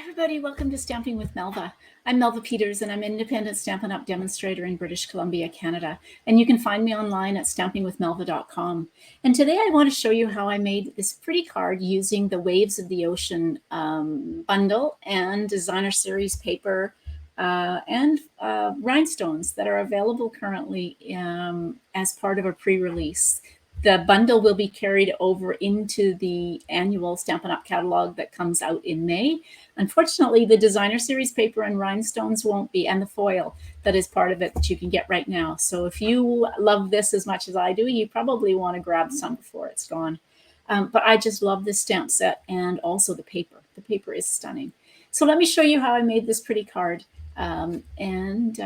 Everybody, welcome to Stamping with Melva. I'm Melva Peters and I'm an independent Stampin' Up! Demonstrator in British Columbia, Canada. And you can find me online at stampingwithmelva.com. And today I want to show you how I made this pretty card using the Waves of the Ocean bundle and designer series paper and rhinestones that are available currently as part of a pre-release. The bundle will be carried over into the annual Stampin' Up! Catalog that comes out in May. Unfortunately, the designer series paper and rhinestones won't be, and the foil that is part of it that you can get right now. So if you love this as much as I do, you probably want to grab some before it's gone. But I just love this stamp set and also the paper. The paper is stunning. So let me show you how I made this pretty card. And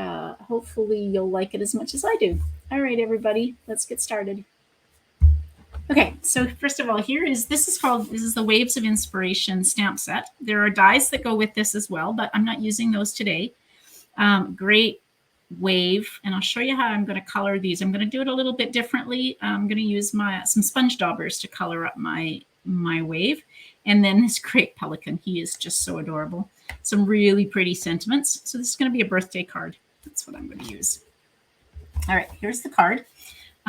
hopefully you'll like it as much as I do. All right, everybody, let's get started. Okay, so first of all, this is the Waves of Inspiration stamp set. There are dies that go with this as well, but I'm not using those today. Great wave, and I'll show you how I'm going to color these. I'm going to do it a little bit differently. I'm going to use some sponge daubers to color up my wave, and then this great pelican. He is just so adorable. Some really pretty sentiments. So this is going to be a birthday card. That's what I'm going to use. All right, here's the card.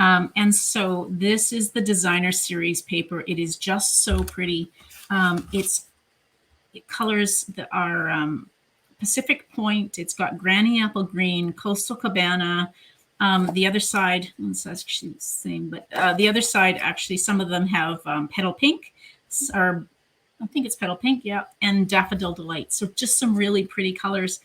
And so this is the designer series paper. It is just so pretty. It colors our Pacific Point. It's got Granny Apple Green, Coastal Cabana. The other side, it's actually the same, but the other side, actually, some of them have Petal Pink, or I think it's Petal Pink, yeah, and Daffodil Delight. So just some really pretty colors.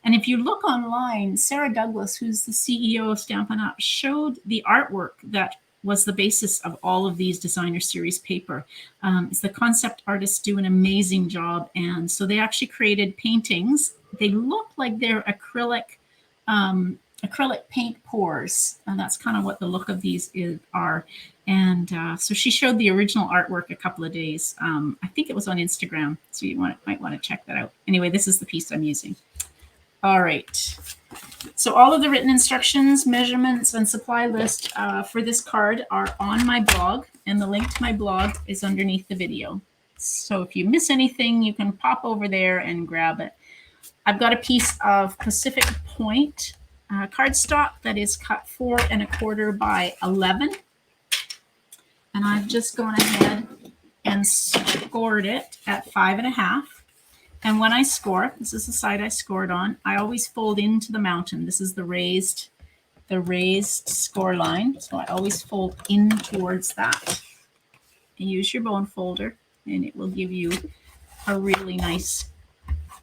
And if you look online, Sarah Douglas, who's the CEO of Stampin' Up!, showed the artwork that was the basis of all of these designer series paper. The concept artists do an amazing job. And so they actually created paintings. They look like they're acrylic paint pours. And that's kind of what the look of these are. And so she showed the original artwork a couple of days. I think it was on Instagram. So you might want to check that out. Anyway, this is the piece I'm using. All right, so all of the written instructions, measurements, and supply list for this card are on my blog, and the link to my blog is underneath the video. So if you miss anything, you can pop over there and grab it. I've got a piece of Pacific Point cardstock that is cut 4 1/4 by 11. And I've just gone ahead and scored it at 5 1/2. And when I score, this is the side I scored on, I always fold into the mountain. This is the raised score line. So I always fold in towards that. And use your bone folder, and it will give you a really nice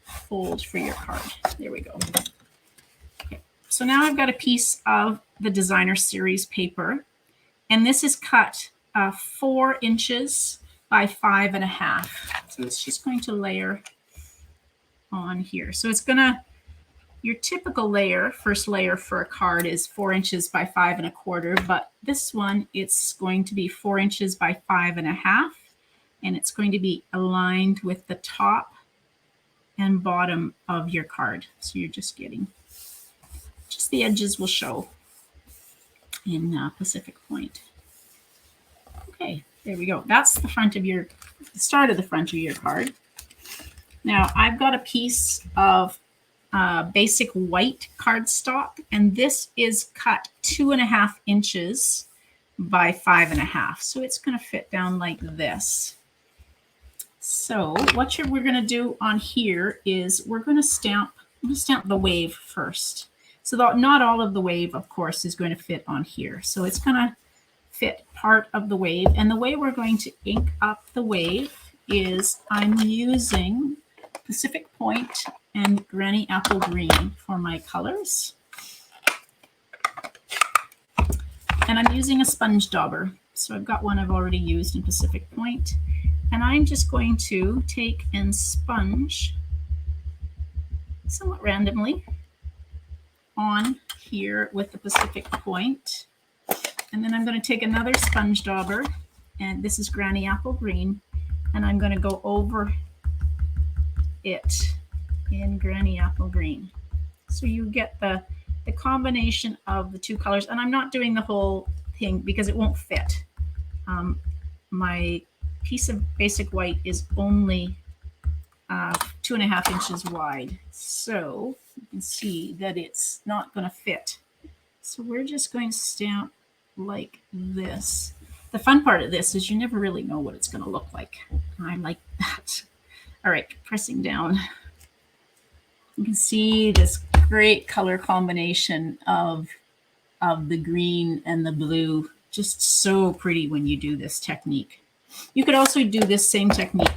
fold for your card. There we go. Okay. So now I've got a piece of the designer series paper, and this is cut 4 inches by 5 1/2. So it's just going to layer on here. So it's your typical first layer for a card is 4 inches by 5 1/4, but this one, it's going to be 4 inches by 5 1/2, and it's going to be aligned with the top and bottom of your card. So you're just the edges will show in Pacific Point. Okay, there we go. That's the start of the front of your card. Now, I've got a piece of basic white cardstock, and this is cut 2 1/2 inches by 5 1/2. So it's going to fit down like this. So what we're going to do on here is we're going to stamp the wave first. So not all of the wave, of course, is going to fit on here. So it's going to fit part of the wave. And the way we're going to ink up the wave is I'm using Pacific Point and Granny Apple Green for my colors. And I'm using a sponge dauber. So I've got one I've already used in Pacific Point. And I'm just going to take and sponge somewhat randomly on here with the Pacific Point. And then I'm going to take another sponge dauber, and this is Granny Apple Green, and I'm going to go over it in Granny Apple Green. So you get the combination of the two colors, and I'm not doing the whole thing because it won't fit. My piece of basic white is only 2.5 inches wide. So you can see that it's not going to fit. So we're just going to stamp like this. The fun part of this is you never really know what it's going to look like. I like that. All right, pressing down. You can see this great color combination of the green and the blue. Just so pretty when you do this technique. You could also do this same technique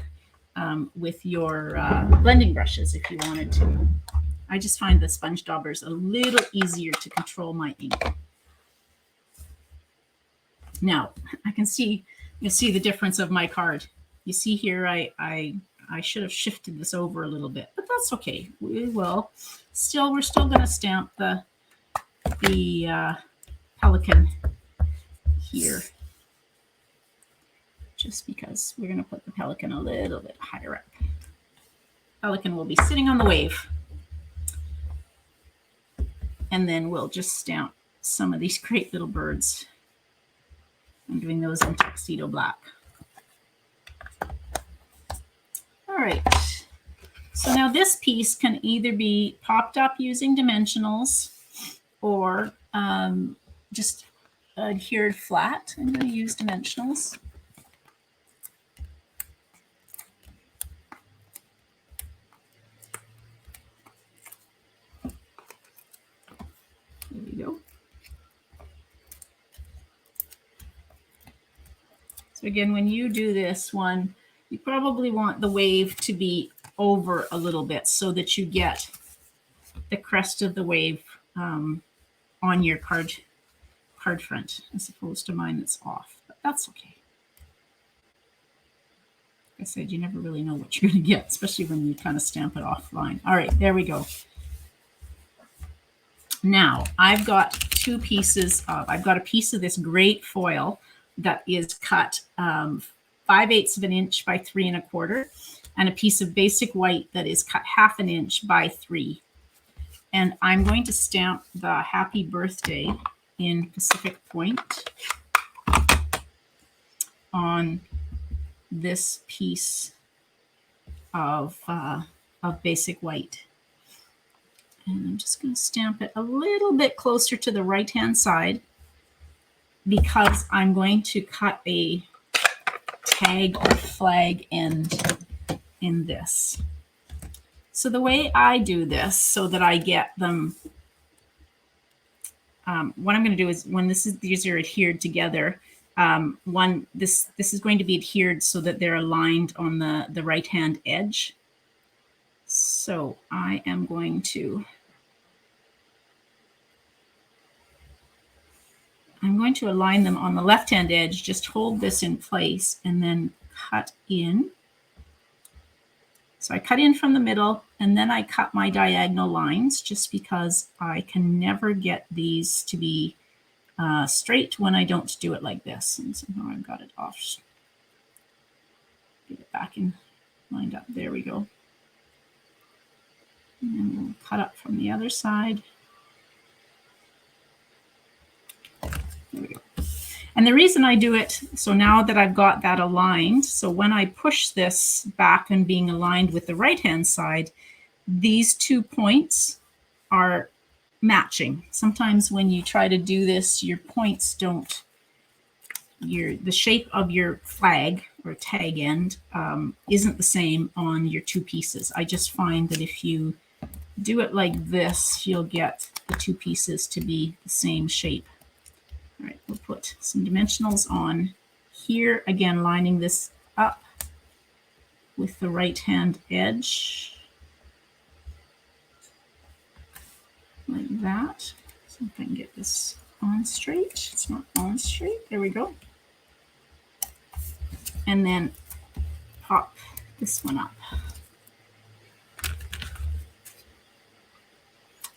with your blending brushes if you wanted to. I just find the sponge daubers a little easier to control my ink. Now I can see, you'll see the difference of my card. You see here, I should have shifted this over a little bit, but that's okay. We will still, we're still going to stamp the pelican here, just because we're going to put the pelican a little bit higher up. Pelican will be sitting on the wave. And then we'll just stamp some of these great little birds. I'm doing those in tuxedo black. All right. So now this piece can either be popped up using dimensionals or just adhered flat. I'm going to use dimensionals. There we go. So again, when you do this one, you probably want the wave to be over a little bit so that you get the crest of the wave on your card front, as opposed to mine that's off. But that's okay. Like I said, you never really know what you're going to get, especially when you kind of stamp it offline. All right, there we go. Now I've got two pieces of, I've got a piece of this great foil that is cut 5/8 of an inch by 3 1/4, and a piece of basic white that is cut 1/2 inch by 3. And I'm going to stamp the happy birthday in Pacific Point on this piece of basic white. And I'm just going to stamp it a little bit closer to the right-hand side because I'm going to cut a tag or flag end in this. So the way I do this so that I get them, what I'm going to do is when these are adhered together, this is going to be adhered so that they're aligned on the right-hand edge. So I am going to align them on the left-hand edge, just hold this in place and then cut in. So I cut in from the middle and then I cut my diagonal lines just because I can never get these to be straight when I don't do it like this. And somehow I've got it off. Get it back in lined up. There we go. And then we'll cut up from the other side. There we go. And the reason I do it, so now that I've got that aligned, so when I push this back and being aligned with the right-hand side, these 2 points are matching. Sometimes when you try to do this, your points don't, the shape of your flag or tag end isn't the same on your 2 pieces. I just find that if you do it like this, you'll get the 2 pieces to be the same shape. All right, we'll put some dimensionals on here, again, lining this up with the right-hand edge, like that. So if I can get this on straight, it's not on straight, there we go. And then pop this one up.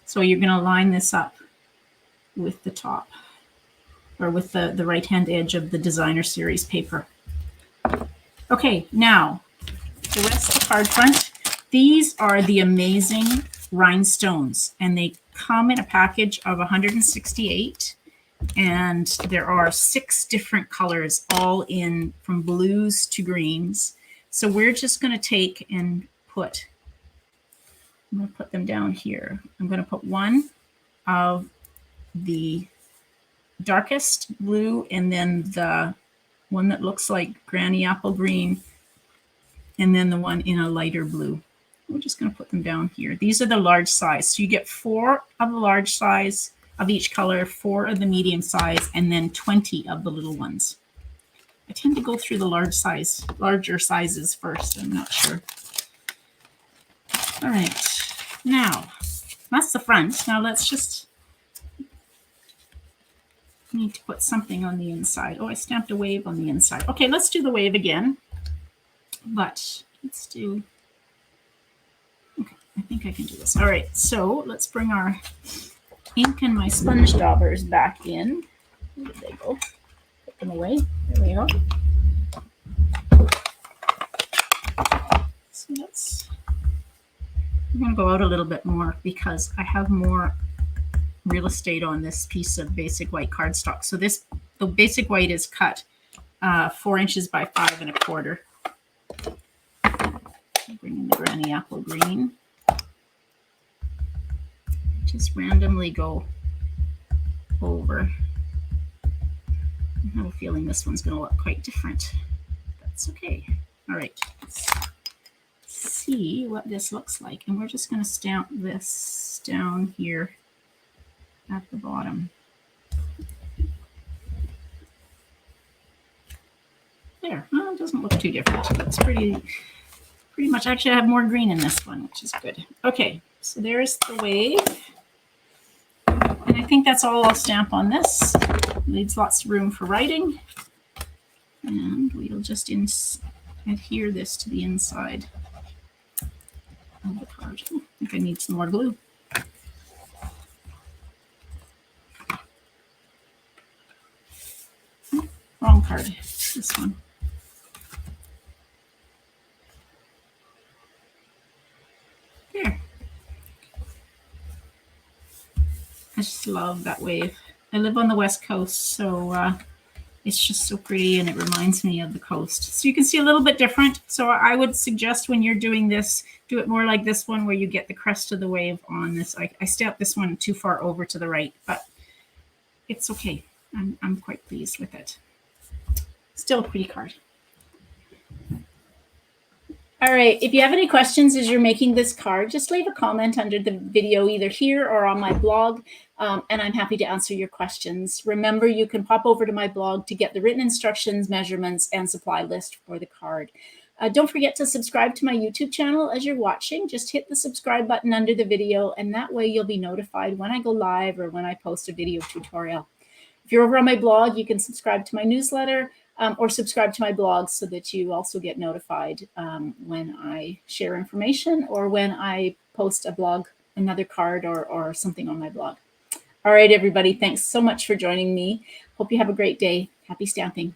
So you're going to line this up with the top, or with the right-hand edge of the designer series paper. Okay, now the rest of the card front. These are the amazing rhinestones, and they come in a package of 168, and there are 6 different colors, all in from blues to greens. So we're just going to take and put them down here. I'm going to put one of the darkest blue and then the one that looks like granny apple green and then the one in a lighter blue. We're just going to put them down here. These are the large size. So you get 4 of the large size of each color, 4 of the medium size, and then 20 of the little ones. I tend to go through the larger sizes first. I'm not sure. All right. Now, that's the front. Now let's just need to put something on the inside. Oh, I stamped a wave on the inside. Okay, let's do the wave again. But let's do... Okay, I think I can do this. All right, so let's bring our ink and my sponge daubers back in. Where did they go? Put them away. There we go. So I'm going to go out a little bit more because I have more real estate on this piece of basic white cardstock. So the basic white is cut 4 inches by 5 1/4. Bring in the granny apple green. Just randomly go over. I have a feeling this one's going to look quite different. That's okay. All right, let's see what this looks like. And we're just going to stamp this down here at the bottom. There. Well, it doesn't look too different. That's pretty much. Actually, I have more green in this one, which is good. Okay, so there's the wave. And I think that's all I'll stamp on this. Leaves lots of room for writing. And we'll just adhere this to the inside of the card. I think I need some more glue. Wrong card. This one. There. I just love that wave. I live on the West Coast, so it's just so pretty and it reminds me of the coast. So you can see a little bit different. So I would suggest when you're doing this, do it more like this one where you get the crest of the wave on this. I stamped this one too far over to the right, but it's okay. I'm quite pleased with it. Still a pretty card. All right, if you have any questions as you're making this card, just leave a comment under the video, either here or on my blog, and I'm happy to answer your questions. Remember, you can pop over to my blog to get the written instructions, measurements, and supply list for the card. Don't forget to subscribe to my YouTube channel as you're watching. Just hit the subscribe button under the video, and that way you'll be notified when I go live or when I post a video tutorial. If you're over on my blog, you can subscribe to my newsletter, or subscribe to my blog so that you also get notified when I share information or when I post a blog, another card or something on my blog. All right, everybody, thanks so much for joining me. Hope you have a great day. Happy stamping.